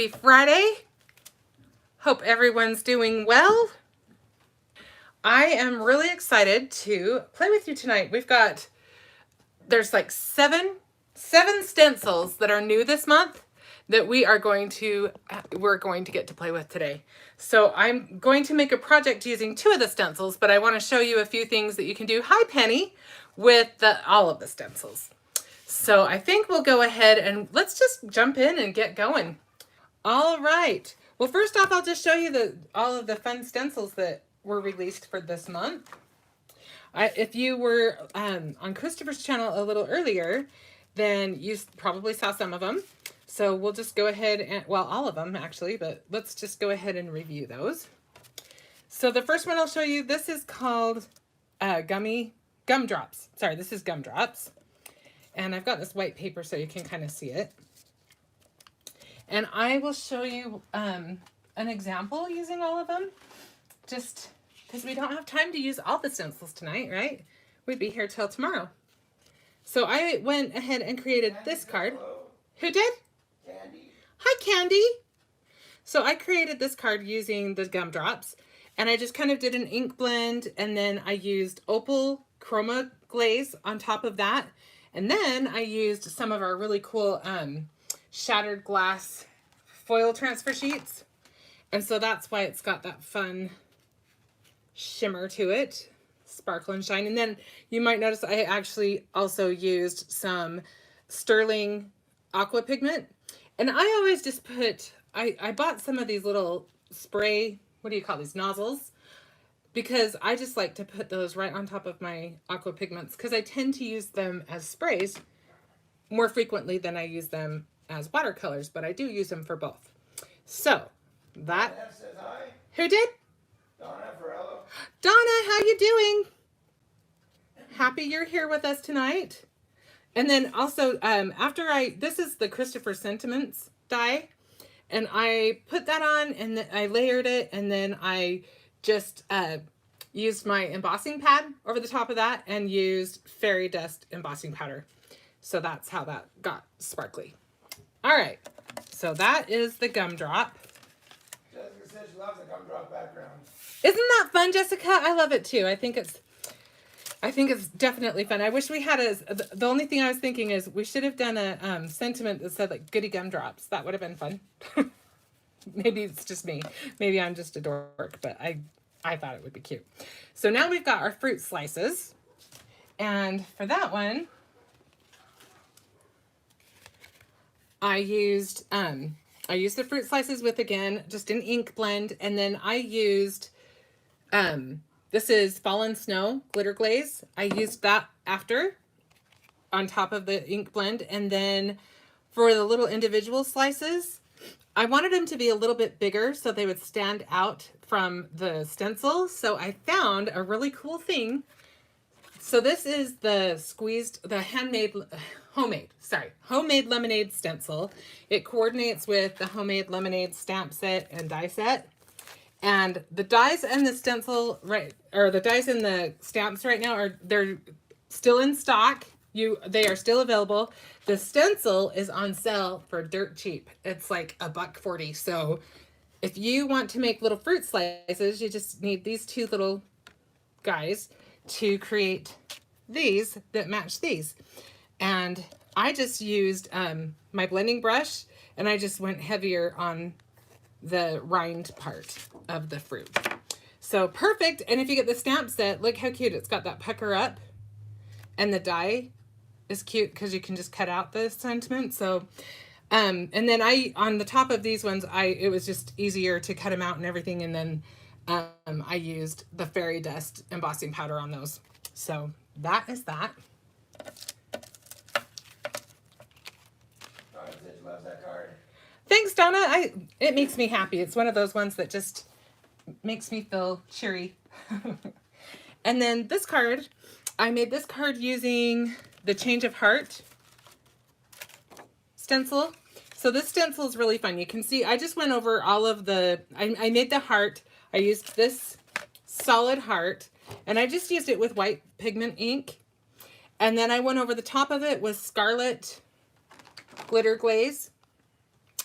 Happy Friday. Hope everyone's doing well. I am really excited to play with you tonight. There's like seven stencils that are new this month that we're going to get to play with today. So I'm going to make a project using 2 of the stencils, but I want to show you a few things that you can do. Hi, Penny, with all of the stencils. So I think we'll go ahead and let's just jump in and get going. All right. Well, first off, I'll just show you all of the fun stencils that were released for this month. If you were on Christopher's channel a little earlier, then you probably saw some of them. So we'll just go ahead and, well, all of them actually, but let's just go ahead and review those. So the first one I'll show you, this is called Gumdrops. Sorry, this is Gumdrops. And I've got this white paper so you can kind of see it. And I will show you an example using all of them, just because we don't have time to use all the stencils tonight, right? We'd be here till tomorrow. So I went ahead and created this card. Who did? Candy. Hi, Candy. So I created this card using the Gumdrops, and I just kind of did an ink blend, and then I used opal chroma glaze on top of that. And then I used some of our really cool shattered glass foil transfer sheets. And so that's why it's got that fun shimmer to it, sparkle and shine. And then you might notice I actually also used some sterling aqua pigment. And I always just put, I bought some of these little spray, what do you call these, nozzles, because I just like to put those right on top of my aqua pigments because I tend to use them as sprays more frequently than I use them as watercolors, but I do use them for both. So that, Says hi. who did? Donna Farello. Donna, how you doing? Happy you're here with us tonight. And then also, this is the Christopher Sentiments die, and I put that on, and then I layered it, and then I just used my embossing pad over the top of that and used fairy dust embossing powder. So that's how that got sparkly. All right, so that is the Gumdrop. Jessica says she loves the gumdrop background. Isn't that fun, Jessica? I love it too. I think it's definitely fun. I wish we had the only thing I was thinking is we should have done a sentiment that said like goody gumdrops. That would have been fun. Maybe it's just me. Maybe I'm just a dork, but I thought it would be cute. So now we've got our fruit slices. And for that one, I used the fruit slices with, again, just an ink blend. And then I used, this is Fallen Snow glitter glaze. I used that after on top of the ink blend. And then for the little individual slices, I wanted them to be a little bit bigger so they would stand out from the stencil. So I found a really cool thing. So this is the homemade lemonade stencil. It coordinates with the homemade lemonade stamp set and die set. And the dies and the stencil, the dies and the stamps right now they're still in stock. They are still available. The stencil is on sale for dirt cheap. It's like $1.40. So if you want to make little fruit slices, you just need these 2 little guys to create these that match these. And I just used my blending brush, and I just went heavier on the rind part of the fruit. So perfect. And if you get the stamp set, look how cute. It's got that pucker up, and the die is cute because you can just cut out the sentiment. So and then on the top of these ones, it was just easier to cut them out and everything. And then I used the fairy dust embossing powder on those. So that is that. Donna says she loves that card. Thanks, Donna. It makes me happy. It's one of those ones that just makes me feel cheery. And then this card, I made this card using the Change of Heart stencil. So this stencil is really fun. You can see I just went over all of I made the heart. I used this solid heart, and I just used it with white pigment ink. And then I went over the top of it with scarlet glitter glaze.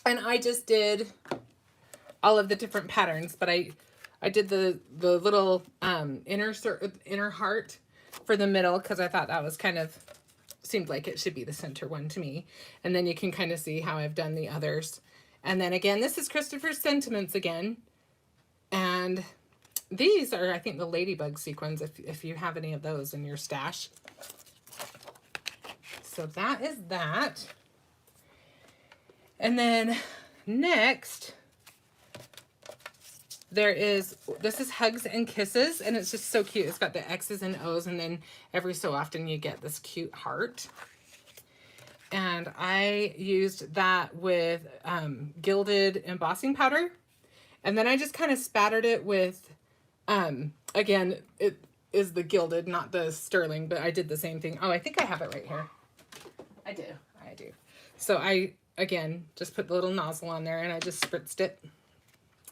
And I just did all of the different patterns, but I did the little inner heart for the middle because I thought that was kind of, seemed like it should be the center one to me. And then you can kind of see how I've done the others. And then again, this is Christopher's Sentiments again. And these are, I think, the ladybug sequins, if you have any of those in your stash. So that is that. And then next, this is Hugs and Kisses, and it's just so cute. It's got the X's and O's, and then every so often you get this cute heart. And I used that with gilded embossing powder. And then I just kind of spattered it with, again, it is the gilded, not the sterling, but I did the same thing. Oh, I think I have it right here. I do. So I, again, just put the little nozzle on there and I just spritzed it.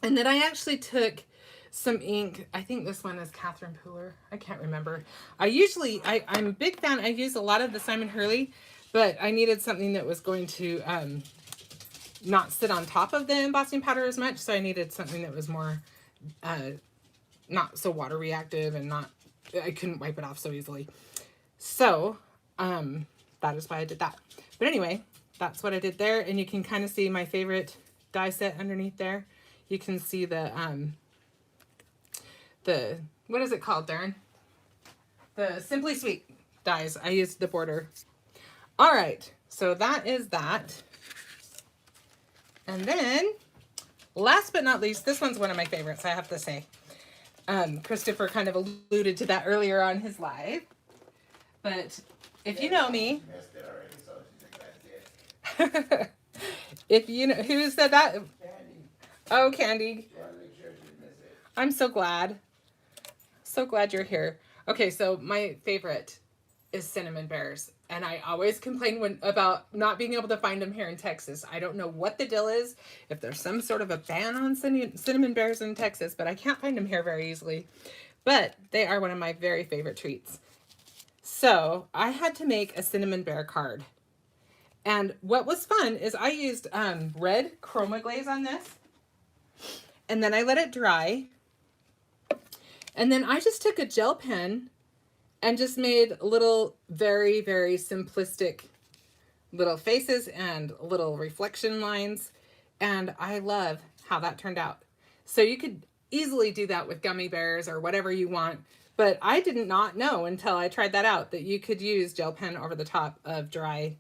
And then I actually took some ink. I think this one is Catherine Pooler. I can't remember. I'm a big fan. I use a lot of the Simon Hurley, but I needed something that was going to not sit on top of the embossing powder as much. So I needed something that was more not so water reactive and I couldn't wipe it off so easily. So that is why I did that. But anyway, that's what I did there. And you can kind of see my favorite die set underneath there. You can see the what is it called, Darren? The Simply Sweet dies. I used the border. All right, so that is that. And then, last but not least, this one's one of my favorites, I have to say. Christopher kind of alluded to that earlier on his live. But if you know me... if you know... Who said that? Candy. Oh, Candy. I want to make sure she didn't miss it. I'm so glad. So glad you're here. Okay, so my favorite is Cinnamon Bears. And I always complain about not being able to find them here in Texas. I don't know what the deal is, if there's some sort of a ban on Cinnamon Bears in Texas, but I can't find them here very easily. But they are one of my very favorite treats. So I had to make a Cinnamon Bear card. And what was fun is I used red chroma glaze on this. And then I let it dry. And then I just took a gel pen and just made little very, very simplistic little faces and little reflection lines. And I love how that turned out. So you could easily do that with gummy bears or whatever you want. But I did not know until I tried that out that you could use gel pen over the top of dry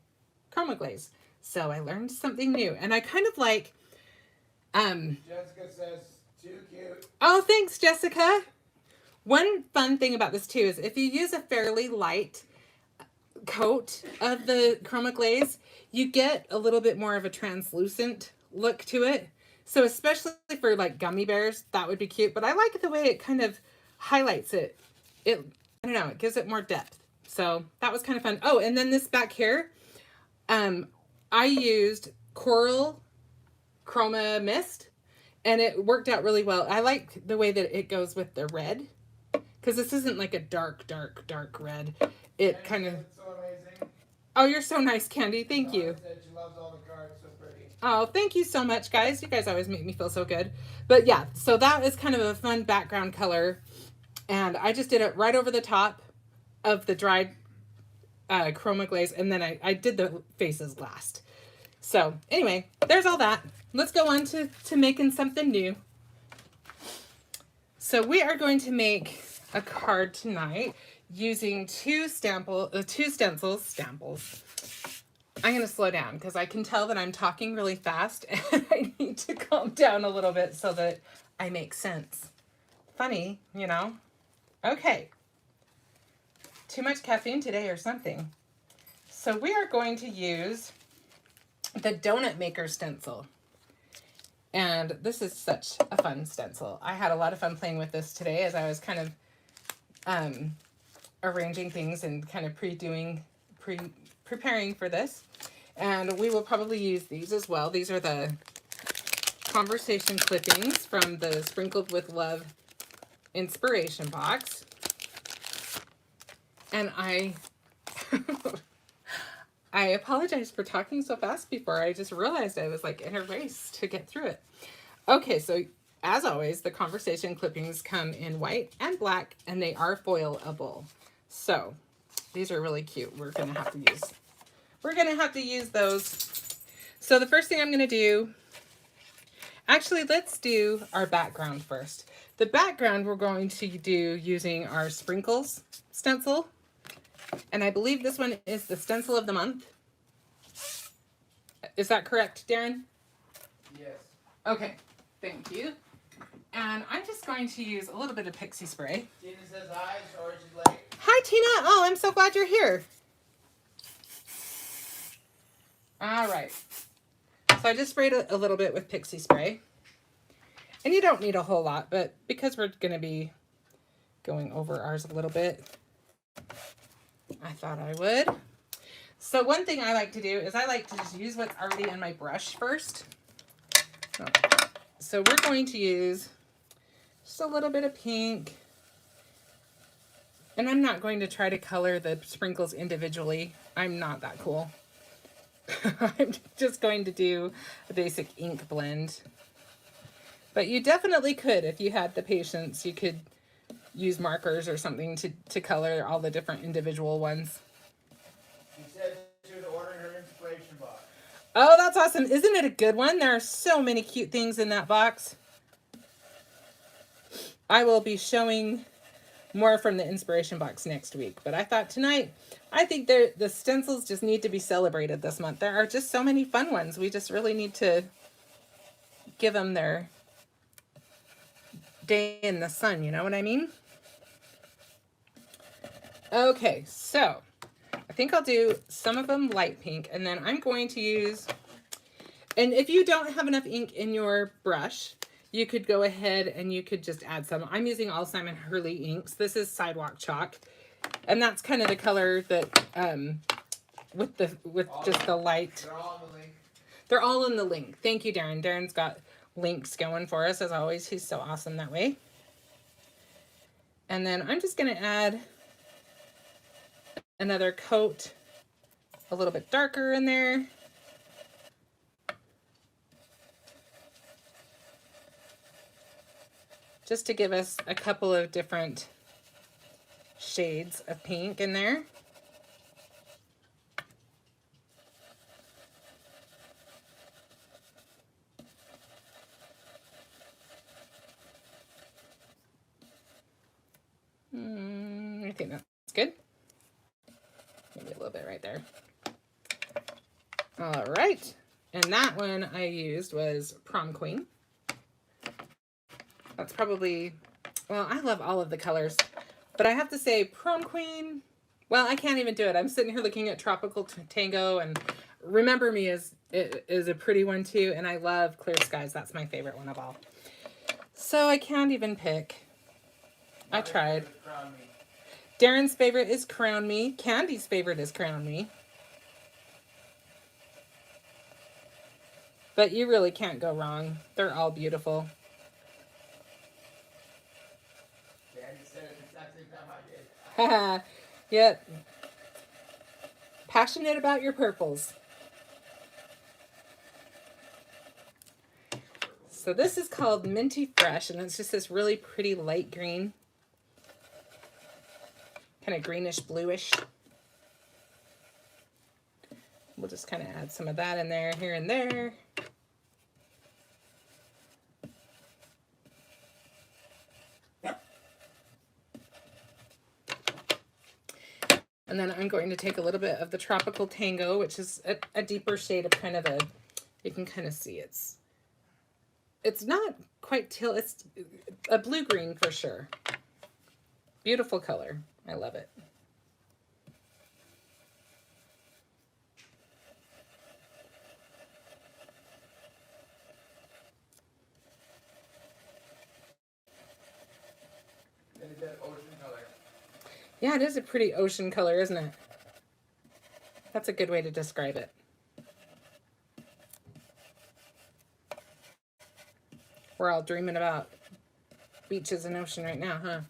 chroma glaze. So I learned something new. And I kind of like... Jessica says, too cute. Oh, thanks, Jessica. One fun thing about this too is if you use a fairly light coat of the chroma glaze, you get a little bit more of a translucent look to it. So especially for like gummy bears, that would be cute. But I like the way it kind of highlights it. I don't know, it gives it more depth. So that was kind of fun. Oh, and then this back here, I used Coral Chroma Mist, and it worked out really well. I like the way that it goes with the red, because this isn't like a dark, dark, dark red. It kind of... So amazing. Oh, you're so nice, Candy. Thank you. Said she loves all the cards, so pretty. Oh, thank you so much, guys. You guys always make me feel so good. But yeah, so that is kind of a fun background color. And I just did it right over the top of the dried chroma glaze. And then I did the faces last. So anyway, there's all that. Let's go on to making something new. So we are going to make a card tonight using two stencils. I'm going to slow down because I can tell that I'm talking really fast and I need to calm down a little bit so that I make sense. Funny, you know? Okay. Too much caffeine today or something. So we are going to use the Donut Maker stencil. And this is such a fun stencil. I had a lot of fun playing with this today as I was kind of arranging things and kind of preparing for this. And we will probably use these as well. These are the conversation clippings from the Sprinkled with Love inspiration box. And I apologize for talking so fast before. I just realized I was like in a race to get through it. Okay, so as always, the conversation clippings come in white and black, and they are foilable. So these are really cute. We're gonna have to use those. So the first thing I'm gonna do, actually, let's do our background first. The background we're going to do using our sprinkles stencil. And I believe this one is the stencil of the month. Is that correct, Darren? Yes. Okay, thank you. And I'm just going to use a little bit of pixie spray. Tina says hi, sorry she's late. Hi, Tina. Oh, I'm so glad you're here. All right. So I just sprayed a little bit with pixie spray. And you don't need a whole lot, but because we're going to be going over ours a little bit, I thought I would. So one thing I like to do is I like to just use what's already in my brush first. So we're going to use just a little bit of pink. And I'm not going to try to color the sprinkles individually. I'm not that cool. I'm just going to do a basic ink blend. But you definitely could, if you had the patience, you could use markers or something to color all the different individual ones. She said she was ordering her inspiration box. Oh, that's awesome. Isn't it a good one? There are so many cute things in that box. I will be showing more from the inspiration box next week. But I thought tonight, I think the stencils just need to be celebrated this month. There are just so many fun ones. We just really need to give them their day in the sun. You know what I mean? Okay, so I think I'll do some of them light pink, and then I'm going to use, and if you don't have enough ink in your brush, you could go ahead and you could just add some. I'm using all Simon Hurley inks. This is Sidewalk chalk, and that's kind of the color that with just the light. They're all in the link. They're all in the link. Thank you, Darren. Darren's got links going for us as always. He's so awesome that way. And then I'm just going to add another coat a little bit darker in there. Just to give us a couple of different shades of pink in there. I think that's good. Maybe a little bit right there. All right. And that one I used was Prom Queen. That's probably, well, I love all of the colors, but I have to say Prom Queen, well, I can't even do it. I'm sitting here looking at Tropical Tango, and Remember Me is a pretty one too, and I love Clear Skies. That's my favorite one of all. So I can't even pick. I tried. Darren's favorite is Crown Me. Candy's favorite is Crown Me. But you really can't go wrong. They're all beautiful. Haha. Yep. Passionate about your purples. So this is called Minty Fresh, and it's just this really pretty light green. Kind of greenish bluish. We'll just kind of add some of that in there, here and there. And then I'm going to take a little bit of the Tropical Tango, which is a deeper shade of kind of you can kind of see it's not quite teal, it's a blue-green for sure. Beautiful color. I love it. Is that ocean color? Yeah, it is a pretty ocean color, isn't it? That's a good way to describe it. We're all dreaming about beaches and ocean right now, huh?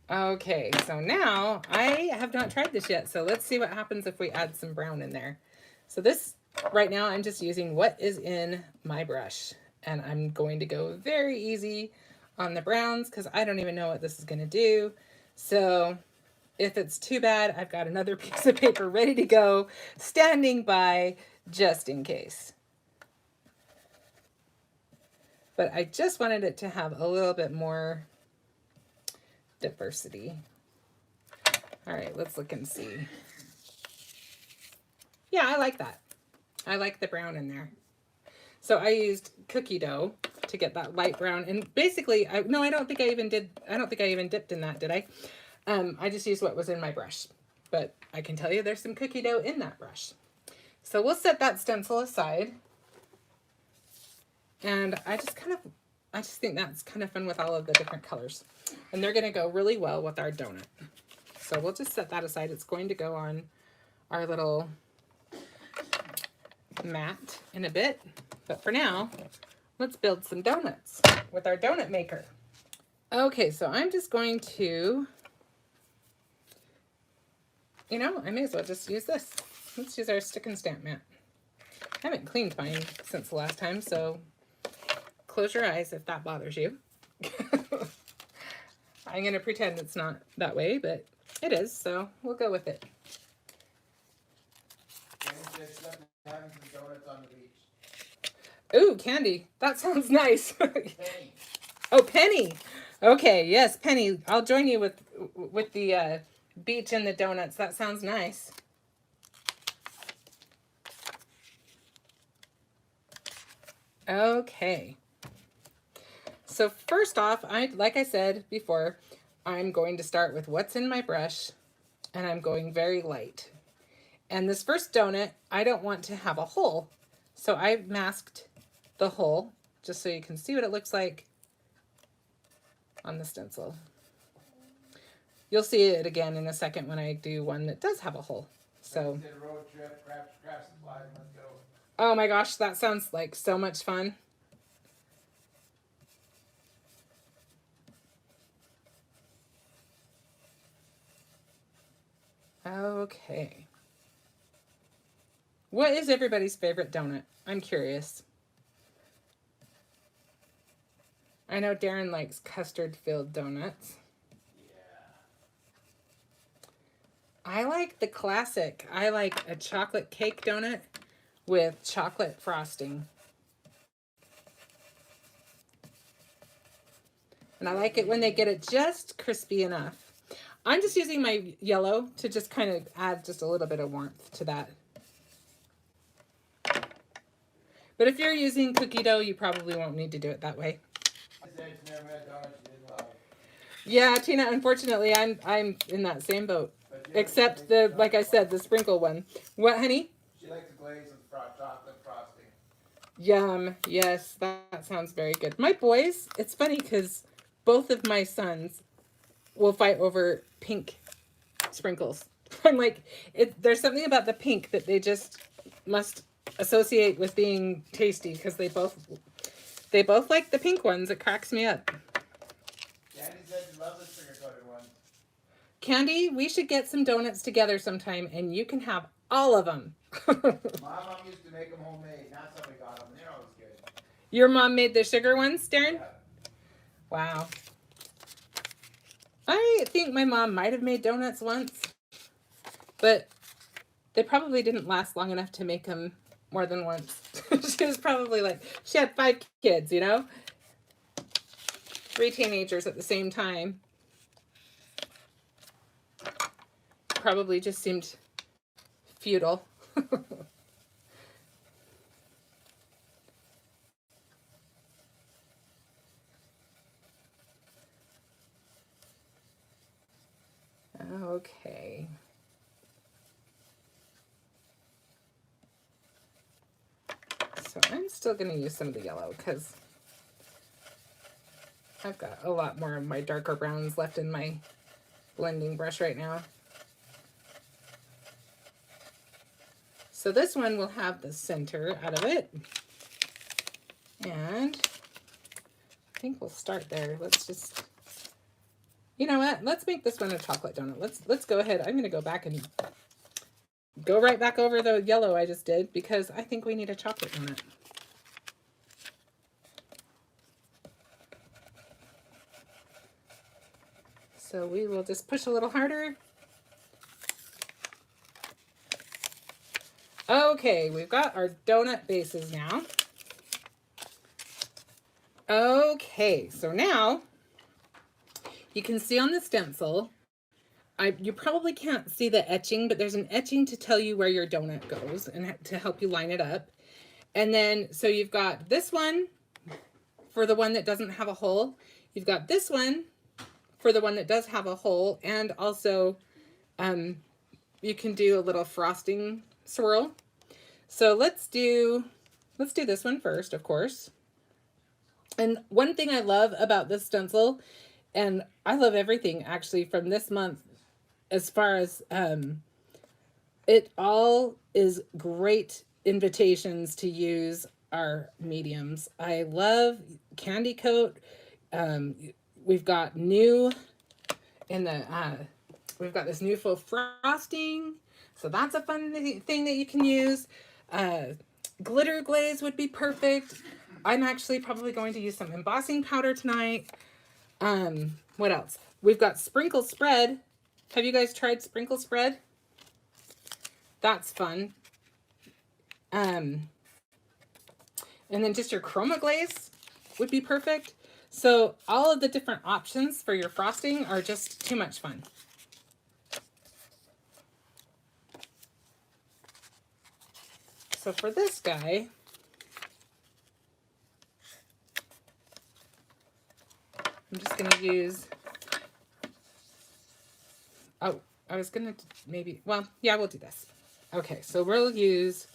Okay, so now I have not tried this yet. So let's see what happens if we add some brown in there. So this, right now, I'm just using what is in my brush. And I'm going to go very easy on the browns because I don't even know what this is going to do. So if it's too bad, I've got another piece of paper ready to go, standing by just in case. But I just wanted it to have a little bit more diversity. All right, let's look and see. Yeah, I like that. I like the brown in there. So I used cookie dough to get that light brown. And basically, I don't think I even dipped in that, did I? I just used what was in my brush. But I can tell you there's some cookie dough in that brush. So we'll set that stencil aside. And I just think that's kind of fun with all of the different colors. And they're going to go really well with our donut. So we'll just set that aside. It's going to go on our little mat in a bit. But for now, let's build some donuts with our donut maker. Okay, so I'm just going to, I may as well just use this. Let's use our stick and stamp mat. I haven't cleaned mine since the last time, so close your eyes if that bothers you. I'm going to pretend it's not that way, but it is, so we'll go with it. Having some donuts on the beach. Ooh, candy. That sounds nice. Penny. Oh, Penny. Okay, yes, Penny. I'll join you with the beach and the donuts. That sounds nice. Okay. So first off, like I said before, I'm going to start with what's in my brush, and I'm going very light. And this first donut, I don't want to have a hole, so I've masked the hole just so you can see what it looks like on the stencil. You'll see it again in a second when I do one that does have a hole. So, Road trip, Crafty-Slimline, let's go. oh my gosh, that sounds like so much fun. Okay. What is everybody's favorite donut? I'm curious. I know Darren likes custard-filled donuts. Yeah. I like the classic. I like a chocolate cake donut with chocolate frosting. And I like it when they get it just crispy enough. I'm just using my yellow to just kind of add just a little bit of warmth to that. But if you're using cookie dough, you probably won't need to do it that way. Yeah, Tina, unfortunately, I'm in that same boat. Except like I said, the sprinkle one. What, honey? She likes the glaze with chocolate frosting. Yum. Yes, that sounds very good. My boys, it's funny because both of my sons will fight over pink sprinkles. I'm like, there's something about the pink that they just must associate with being tasty because they both like the pink ones. It cracks me up. Candy said she loves the sugar-coated one. Candy, we should get some donuts together sometime and you can have all of them. My mom used to make them homemade. Now somebody got them. They're always good. Your mom made the sugar ones, Darren? Yeah. Wow. I think my mom might have made donuts once, but they probably didn't last long enough to make them more than once. She was probably like, she had 5 kids, 3 teenagers at the same time. Probably just seemed futile. Okay. So I'm still going to use some of the yellow because I've got a lot more of my darker browns left in my blending brush right now. So this one will have the center out of it. And I think we'll start there. Let's just You know what? Let's make this one a chocolate donut. Let's go ahead. I'm going to go back and go right back over the yellow I just did because I think we need a chocolate donut. So we will just push a little harder. Okay, we've got our donut bases now. Okay, so now you can see on the stencil, you probably can't see the etching, but there's an etching to tell you where your donut goes and to help you line it up. And then, so you've got this one for the one that doesn't have a hole. You've got this one for the one that does have a hole. And also, you can do a little frosting swirl. So let's do this one first, of course. And one thing I love about this stencil, and I love everything actually from this month, as far as it all is great invitations to use our mediums. I love Candy Coat. We've got new in the we've got this new faux frosting, so that's a fun thing that you can use. Glitter glaze would be perfect. I'm actually probably going to use some embossing powder tonight. What else? We've got sprinkle spread. Have you guys tried sprinkle spread? That's fun. And then just your chroma glaze would be perfect. So all of the different options for your frosting are just too much fun. So for this guy, I'm just going to use, oh, I was going to maybe, well, yeah, we'll do this. Okay, so we'll use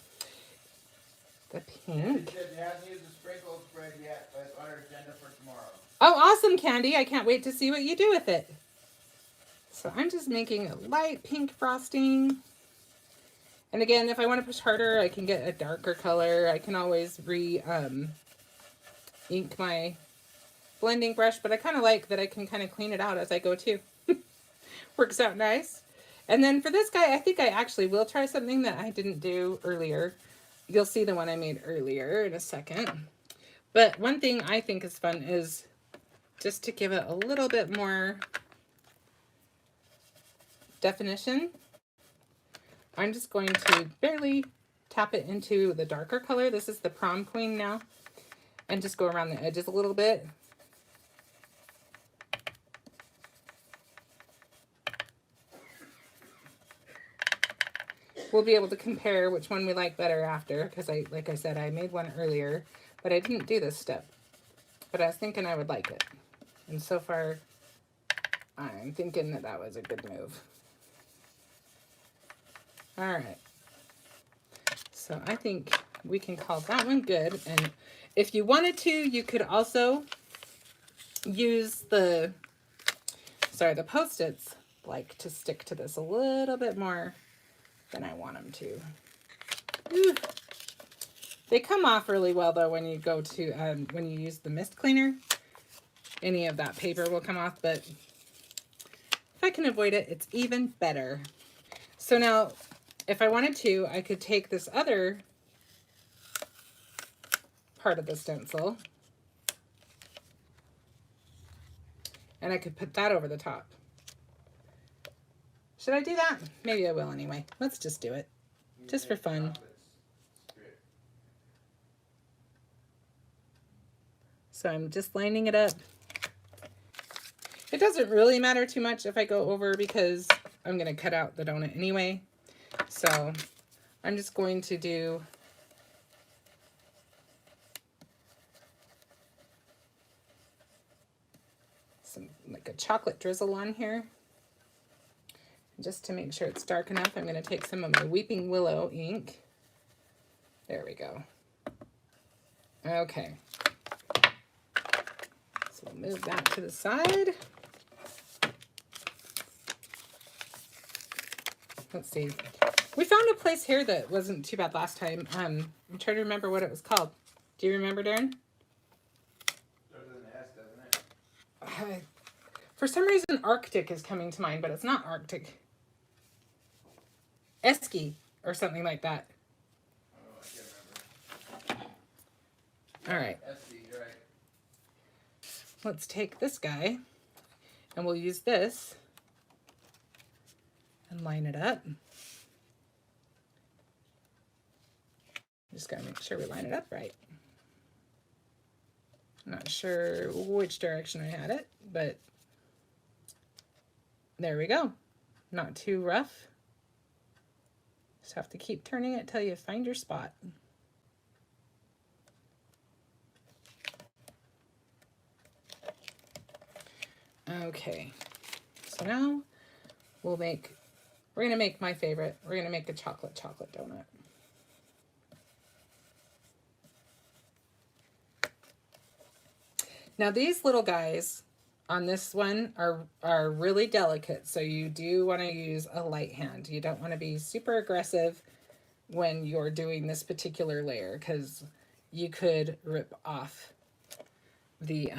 the pink. You haven't used the sprinkle spread yet, but it's on our agenda for tomorrow. Oh, awesome, Candy. I can't wait to see what you do with it. So I'm just making a light pink frosting. And again, if I want to push harder, I can get a darker color. I can always ink my blending brush, but I kind of like that I can kind of clean it out as I go too. Works out nice. And then for this guy, I think I actually will try something that I didn't do earlier. You'll see the one I made earlier in a second. But one thing I think is fun is just to give it a little bit more definition. I'm just going to barely tap it into the darker color. This is the Prom Queen now. And just go around the edges a little bit. We'll be able to compare which one we like better after, because like I said, I made one earlier, but I didn't do this step. But I was thinking I would like it. And so far, I'm thinking that that was a good move. All right. So I think we can call that one good. And if you wanted to, you could also use the Post-its like to stick to this a little bit more than I want them to. Ooh. They come off really well though when you go to, when you use the mist cleaner. Any of that paper will come off, but if I can avoid it, it's even better. So now, if I wanted to, I could take this other part of the stencil and I could put that over the top. Should I do that? Maybe I will anyway. Let's just do it. Just for fun. So I'm just lining it up. It doesn't really matter too much if I go over because I'm going to cut out the donut anyway. So I'm just going to do some like a chocolate drizzle on here. Just to make sure it's dark enough, I'm going to take some of my Weeping Willow ink. There we go. Okay. So we'll move that to the side. Let's see. We found a place here that wasn't too bad last time. I'm trying to remember what it was called. Do you remember, Darren? Starts with an S, doesn't it? For some reason, Arctic is coming to mind, but it's not Arctic. Esky or something like that. Oh, I can't remember. All right. Esky, you're right. Let's take this guy and we'll use this and line it up. Just gotta make sure we line it up right. I'm not sure which direction I had it, but there we go. Not too rough. Just have to keep turning it till you find your spot. Okay, so now we're gonna make my favorite. We're gonna make a chocolate donut. Now these little guys on this one are really delicate, so you do want to use a light hand. You don't want to be super aggressive when you're doing this particular layer, because you could rip off the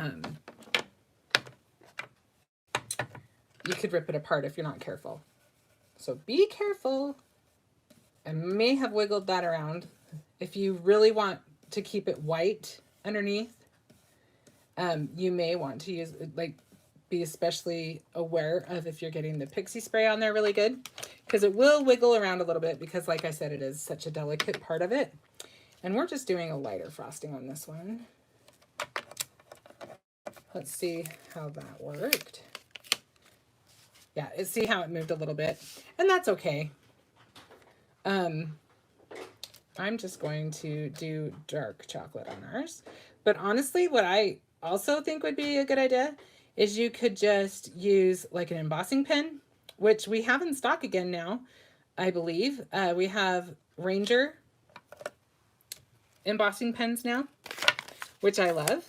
you could rip it apart if you're not careful. So be careful. I may have wiggled that around. If you really want to keep it white underneath, you may want to use, like, be especially aware of if you're getting the pixie spray on there really good, because it will wiggle around a little bit, because like I said, it is such a delicate part of it. And we're just doing a lighter frosting on this one. Let's see how that worked. Yeah, see how it moved a little bit, and that's okay. I'm just going to do dark chocolate on ours. But honestly, what I also think would be a good idea is you could just use like an embossing pen, which we have in stock again now, I believe. We have Ranger embossing pens now, which I love.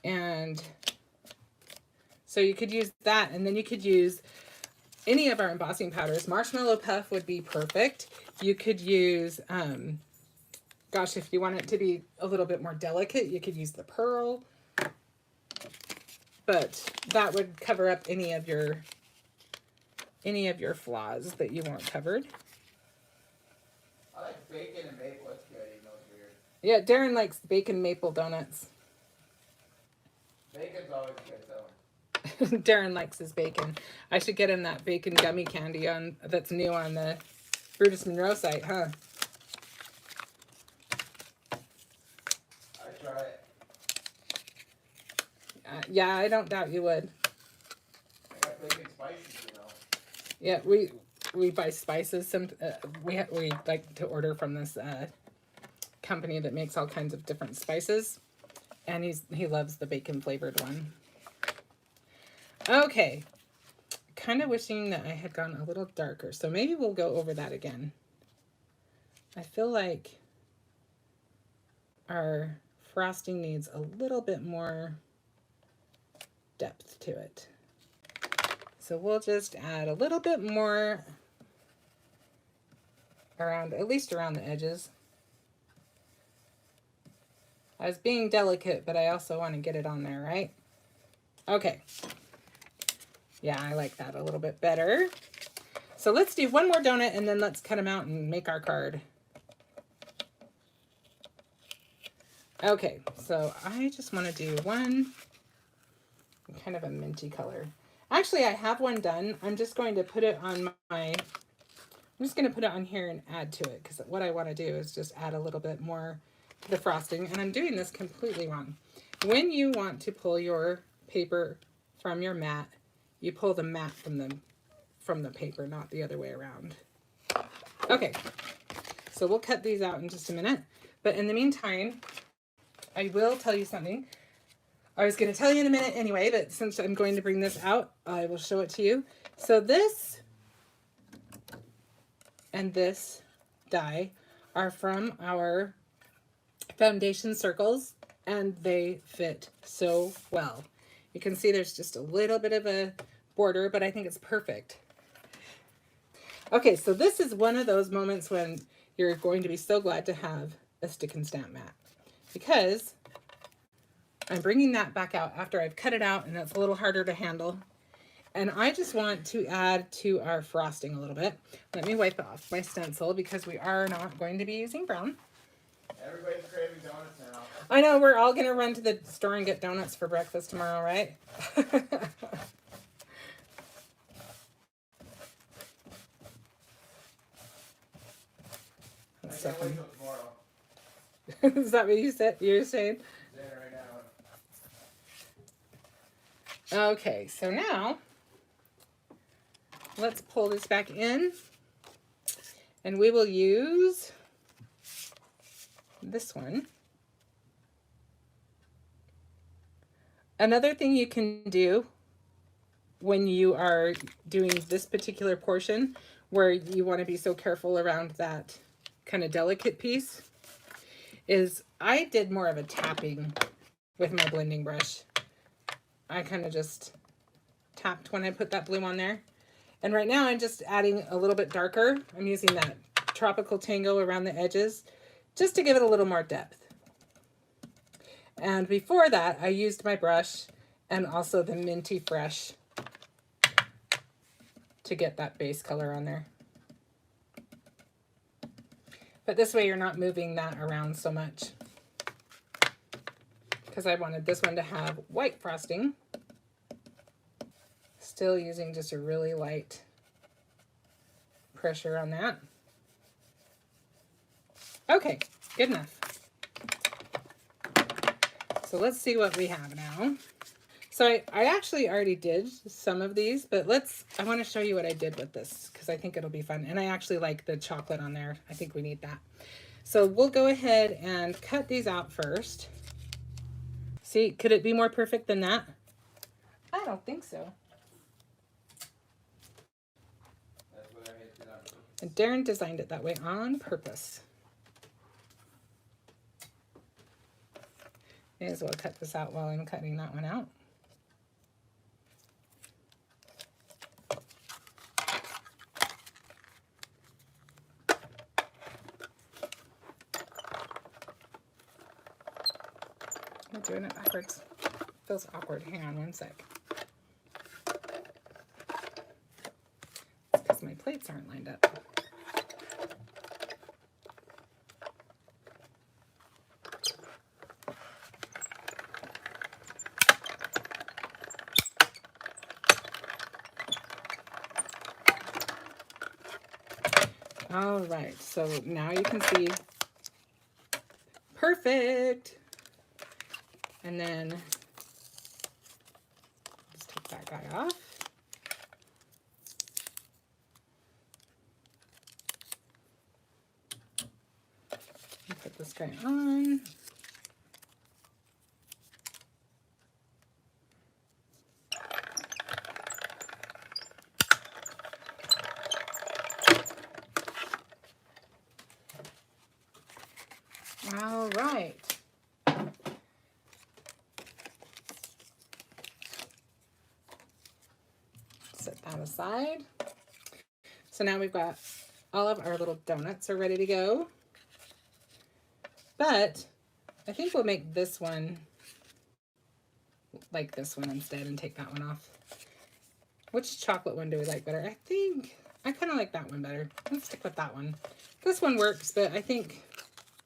And so you could use that, and then you could use any of our embossing powders. Marshmallow Puff would be perfect. You could use, gosh, if you want it to be a little bit more delicate, you could use the pearl. But that would cover up any of your flaws that you want covered. I like bacon and maple. That's good, even though it's weird. Yeah, Darren likes bacon maple donuts. Bacon's always good, though. Darren likes his bacon. I should get him that bacon gummy candy that's new on the Brutus Monroe site, huh? I try it. Yeah, I don't doubt you would. I got bacon spices, you know. Yeah, we buy spices. We like to order from this company that makes all kinds of different spices, and he loves the bacon flavored one. Okay, kind of wishing that I had gone a little darker, so maybe we'll go over that again. I feel like our frosting needs a little bit more depth to it. So we'll just add a little bit more around, at least around the edges. I was being delicate, but I also want to get it on there, right? Okay. Yeah, I like that a little bit better. So let's do one more donut and then let's cut them out and make our card. Okay, so I just want to do one kind of a minty color. Actually, I have one done. I'm just going to put it on I'm just going to put it on here and add to it, because what I want to do is just add a little bit more to the frosting, and I'm doing this completely wrong. When you want to pull your paper from your mat, you pull the mat from the paper, not the other way around. Okay, so we'll cut these out in just a minute, but in the meantime, I will tell you something. I was going to tell you in a minute anyway, but since I'm going to bring this out, I will show it to you. So this and this die are from our foundation circles, and they fit so well. You can see there's just a little bit of a border, but I think it's perfect. Okay, so this is one of those moments when you're going to be so glad to have a stick and stamp mat, because I'm bringing that back out after I've cut it out and it's a little harder to handle. And I just want to add to our frosting a little bit. Let me wipe off my stencil because we are not going to be using brown. Everybody's craving donuts now. I know, we're all going to run to the store and get donuts for breakfast tomorrow, right? I can't wait till tomorrow. Is that what you said? You're saying? Dinner right now. Okay, so now let's pull this back in and we will use this one. Another thing you can do when you are doing this particular portion where you want to be so careful around that kind of delicate piece is I did more of a tapping with my blending brush. I kind of just tapped when I put that blue on there. And right now I'm just adding a little bit darker. I'm using that Tropical Tango around the edges just to give it a little more depth. And before that, I used my brush and also the Minty Fresh to get that base color on there. But this way you're not moving that around so much, because I wanted this one to have white frosting. Still using just a really light pressure on that. Okay, good enough. So let's see what we have now. So I actually already did some of these, but I want to show you what I did with this because I think it'll be fun. And I actually like the chocolate on there. I think we need that. So we'll go ahead and cut these out first. See, could it be more perfect than that? I don't think so. That's what I did on purpose. And Darren designed it that way on purpose. May as well cut this out while I'm cutting that one out. I'm doing it backwards. Feels awkward. Hang on one sec. It's because my plates aren't lined up. All right, so now you can see perfect. And then just take that guy off. And put this guy on. All right. Set that aside. So now we've got all of our little donuts are ready to go. But I think we'll make this one like this one instead and take that one off. Which chocolate one do we like better? I think I kind of like that one better. Let's stick with that one. This one works, but I think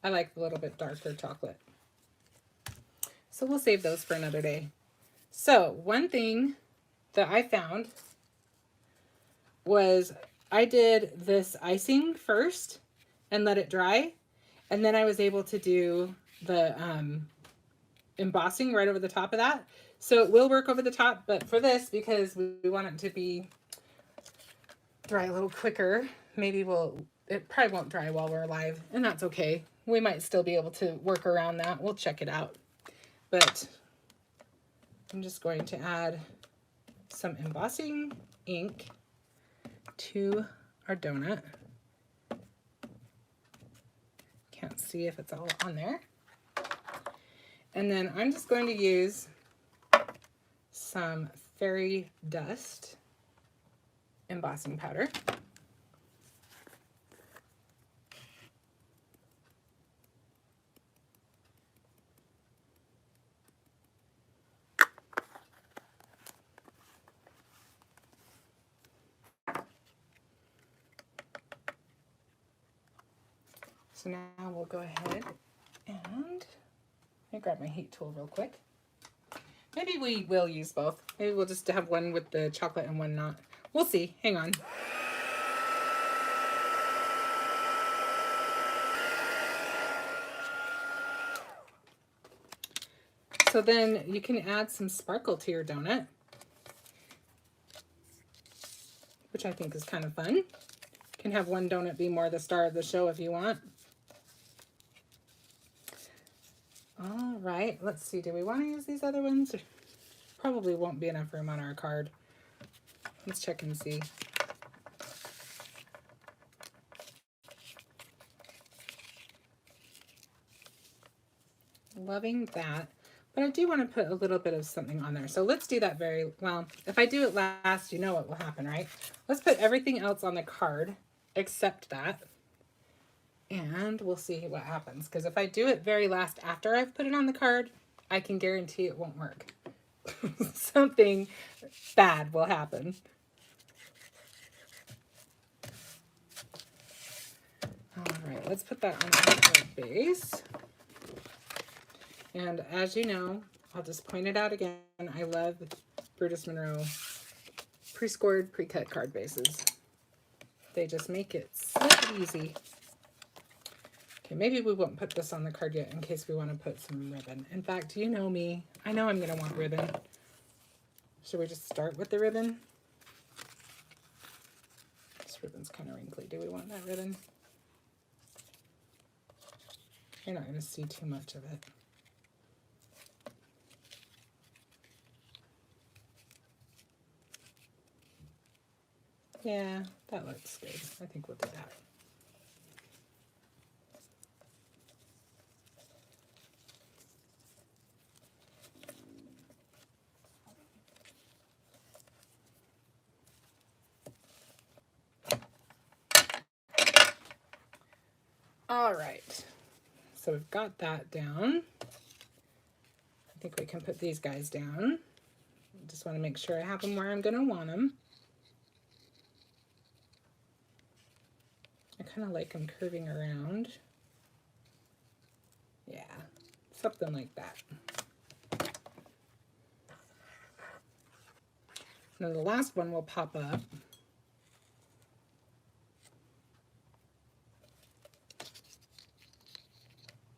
I like a little bit darker chocolate. So we'll save those for another day. So one thing that I found was I did this icing first and let it dry. And then I was able to do the embossing right over the top of that. So it will work over the top, but for this, because we want it to be dry a little quicker, maybe it probably won't dry while we're live, and that's okay. We might still be able to work around that. We'll check it out. But I'm just going to add some embossing ink to our donut. Can't see if it's all on there. And then I'm just going to use some fairy dust embossing powder. So now we'll go ahead and let me grab my heat tool real quick. Maybe we will use both. Maybe we'll just have one with the chocolate and one not. We'll see. Hang on. So then you can add some sparkle to your donut, which I think is kind of fun. You can have one donut be more the star of the show if you want. All right, let's see. Do we want to use these other ones? Probably won't be enough room on our card. Let's check and see. Loving that. But I do want to put a little bit of something on there. So let's do that very well. If I do it last, you know what will happen, right? Let's put everything else on the card except that. And we'll see what happens. Because if I do it very last after I've put it on the card, I can guarantee it won't work. Something bad will happen. All right, let's put that on the base. And as you know, I'll just point it out again. I love Brutus Monroe pre-scored, pre-cut card bases. They just make it so easy. Okay, maybe we won't put this on the card yet in case we want to put some ribbon. In fact, you know me. I know I'm going to want ribbon. Should we just start with the ribbon? This ribbon's kind of wrinkly. Do we want that ribbon? You're not going to see too much of it. Yeah, that looks good. I think we'll do that. All right, so we've got that down. I think we can put these guys down. I just want to make sure I have them where I'm going to want them. I kind of like them curving around. Yeah, something like that. Now the last one will pop up.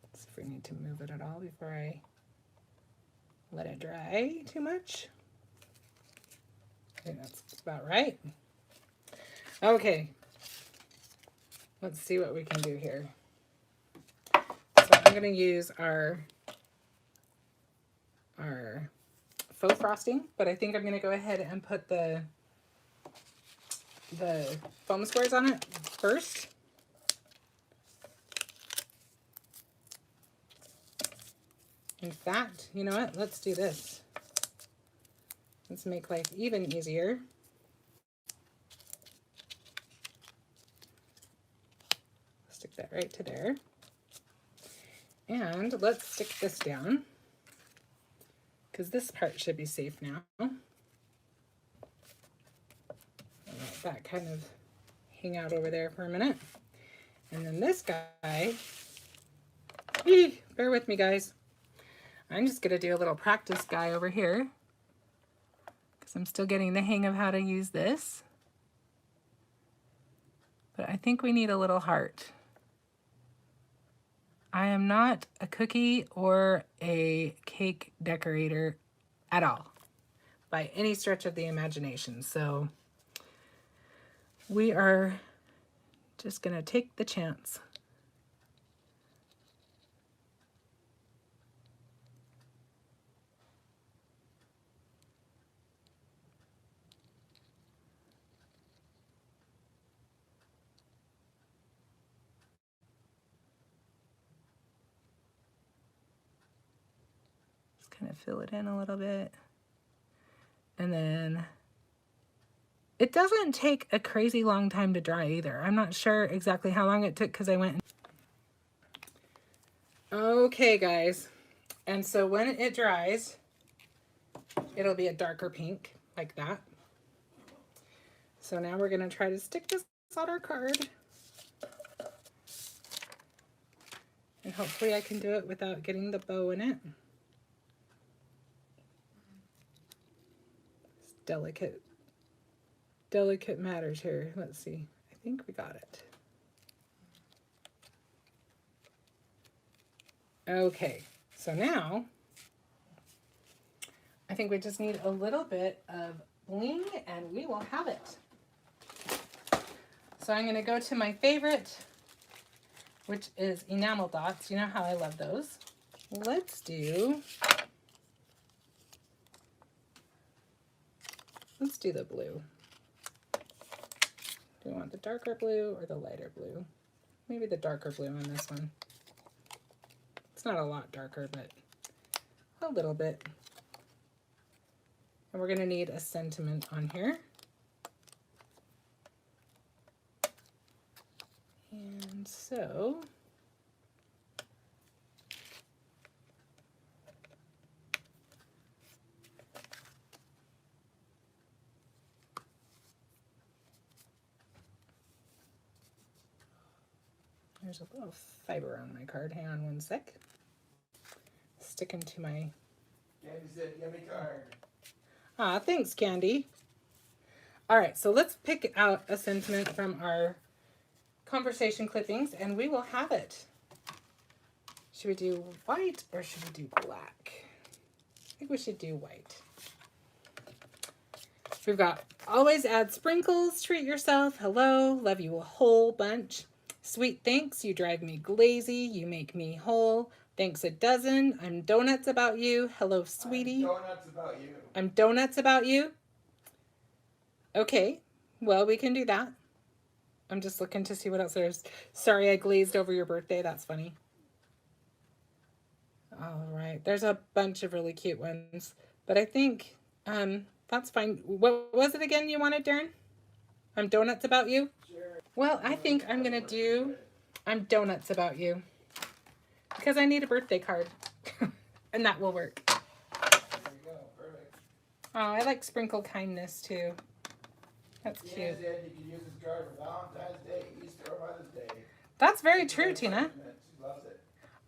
Let's see if we need to move it at all before I let it dry too much. I think that's about right. Okay. Let's see what we can do here. So I'm going to use our faux frosting, but I think I'm going to go ahead and put the foam squares on it first. In fact, you know what? Let's do this. Let's make life even easier. Stick that right to there. And let's stick this down, because this part should be safe now. And let that kind of hang out over there for a minute. And then this guy, bear with me guys. I'm just gonna do a little practice guy over here, because I'm still getting the hang of how to use this. But I think we need a little heart. I am not a cookie or a cake decorator at all, by any stretch of the imagination. So we are just gonna take the chance. Kind of fill it in a little bit. And then it doesn't take a crazy long time to dry either. I'm not sure exactly how long it took because I went. Okay, guys. And so when it dries, it'll be a darker pink like that. So now we're going to try to stick this on our card. hopefully I can do it without getting the bow in it. It's delicate matters here. Let's see. I think we got it. Okay, so now I think we just need a little bit of bling and we will have it. So I'm going to go to my favorite, which is enamel dots. You know how I love those. Let's do the blue. Do you want the darker blue or the lighter blue? Maybe the darker blue on this one. It's not a lot darker, but a little bit. And we're going to need a sentiment on here. And so there's a little fiber on my card. Hang on one sec. Sticking to my... Candy said, yummy card. Ah, thanks, Candy. All right, so let's pick out a sentiment from our conversation clippings and we will have it. Should we do white or should we do black? I think we should do white. We've got always add sprinkles, treat yourself, hello, love you a whole bunch. Sweet thanks, you drive me glazy, you make me whole. Thanks a dozen, I'm donuts about you, hello sweetie. I'm donuts about you. I'm donuts about you. Okay, well we can do that. I'm just looking to see what else there's. Sorry I glazed over your birthday, that's funny. All right, there's a bunch of really cute ones, but I think that's fine. What was it again you wanted, Darren? I'm donuts about you? Sure. Well, I think I'm gonna do I'm donuts about you because I need a birthday card and that will work. There you go, perfect. Oh, I like sprinkle kindness too. That's cute. Tina said you can use this card for Valentine's Day, Easter, or Mother's Day. That's very true, Tina. She loves it.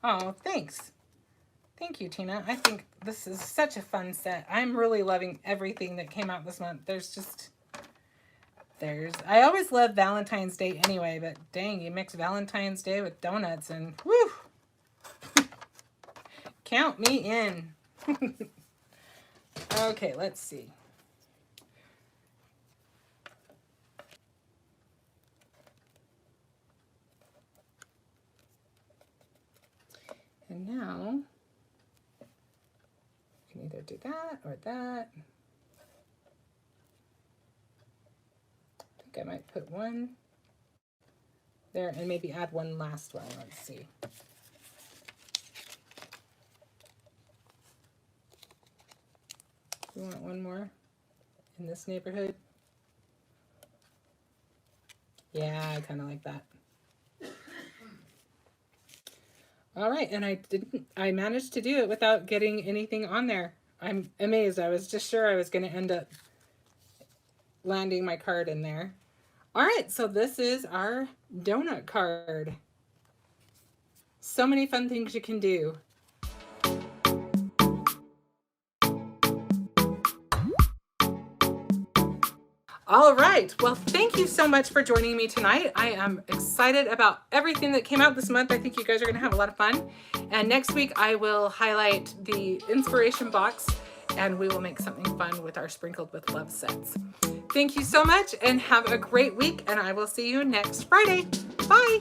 Oh, thanks. Thank you, Tina. I think this is such a fun set. I'm really loving everything that came out this month. I always love Valentine's Day anyway, but dang, you mix Valentine's Day with donuts and whew. Count me in. Okay, let's see. And now, you can either do that or that. I think I might put one there and maybe add one last one. Let's see. You want one more in this neighborhood? Yeah, I kind of like that. All right, and I managed to do it without getting anything on there. I'm amazed. I was just sure I was going to end up landing my card in there. All right, so this is our donut card. So many fun things you can do. All right, well, thank you so much for joining me tonight. I am excited about everything that came out this month. I think you guys are gonna have a lot of fun. And next week I will highlight the inspiration box and we will make something fun with our Sprinkled with Love sets. Thank you so much and have a great week and I will see you next Friday. Bye.